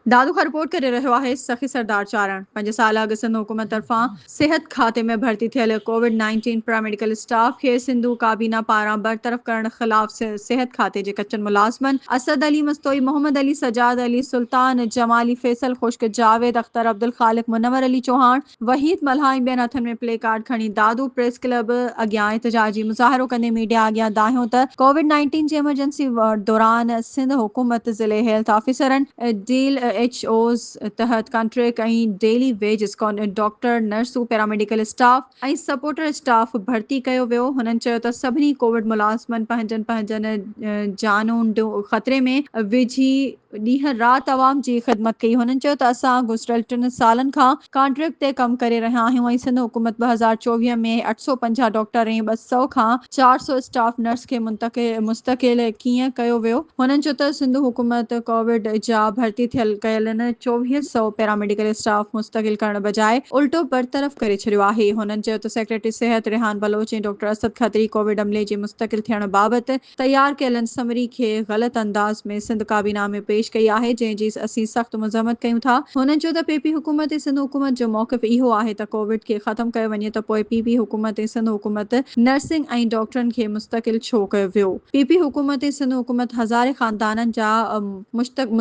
दादू खां रिपोर्ट करे रहियो आहे सखी सरदार चारण। 5 साल अॻु सिंध हुकूमत तरफ़ां सिहत खाते में भर्ती थियल कोविड-19 पैरामेडिकल स्टाफ खे सिंधु काबीना पारां बरतरफ़ करण ख़िलाफ़ सिहत खाते जे कचनि मुलाज़िमनि असद अली मस्तोई, मोहम्मद अली, सजाद अली, सुल्तान जमाली, फैसल खुश्क, जावेद अख्तर, अब्दुल खालिक, मुनव्वर अली चौहान, वहीद मल्हा ॿियनि हथनि में प्ले कार्ड खणी दादू प्रेस क्लब अॻियां एहतजाजी मुज़ाहिरो कंदे मीडिया अॻियां दाहियो त कोविड-19 जी इमरजेंसी दौरान सिंध हुकूमत ज़िले हेल्थ ऑफिसरनि डील HOs तहत कॉन्ट्रैक्ट ऐं डेली वेजिस डॉक्टर, नर्सूं, पैरामेडिकल स्टाफ ऐं सपोर्टर स्टाफ भर्ती कयो वियो। हुननि चयो त सभिनी कोविड मुलाज़िमनि पंहिंजनि जानूं ख़तरे में विझी ॾींहं राति अवाम जी ख़िदमत कई। हुननि चयो त असां गुज़िरियल 3 सालनि खां कॉन्ट्रैक्ट ते कमु करे रहिया आहियूं ऐं सिंध हुकूमत 2024 में 850 डॉक्टर ऐं 200 खां 400 स्टाफ नर्स खे मुस्तक़िल कीअं कयो वियो। हुननि चयो त सिंध हुकूमत कोविड जा भर्ती थियल कयल 2400 पैरामेडिकल स्टाफ मुस्तक़िल करण बजाए उल्टो बरतरफ़ करे छॾियो आहे। हुननि चयो त सेक्रेटरी सिहत रिहान बलोच ऐं डॉक्टर असद खत्री कोविड अमले जे मुस्तक़िल थियण बाबति तयारु कयल समरी खे ग़लति अंदाज़ में सिंध काबीना में पेश कई आहे, जंहिंजी असीं सख़्त मज़म्मत कयूं था। हुननि चयो त PP हुकूमत ऐं सिंध हुकूमत जो मौक़िफ़ इहो आहे त कोविड खे ख़तमु कयो वञे त पोइ PP हुकूमत ऐं सिंध हुकूमत नर्सिंग ऐं डॉक्टरनि खे मुस्तक़िल छो कयो वियो। PP हुकूमत ऐं सिंध हुकूमत हज़ारे ख़ानदाननि जा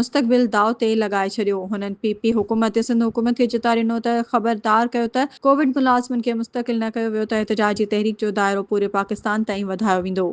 मुस्तक़बिल दाव ते लॻाए छॾियो। हुननि PP हुकूमत ऐं सिंध हुकूमत खे चितारींदो त ख़बरदार कयो त कोविड मुलाज़िमनि खे मुस्तक़िल न कयो वियो त एहतजाजी तहरीक जो दाइरो पूरे पाकिस्तान ताईं वधायो वेंदो।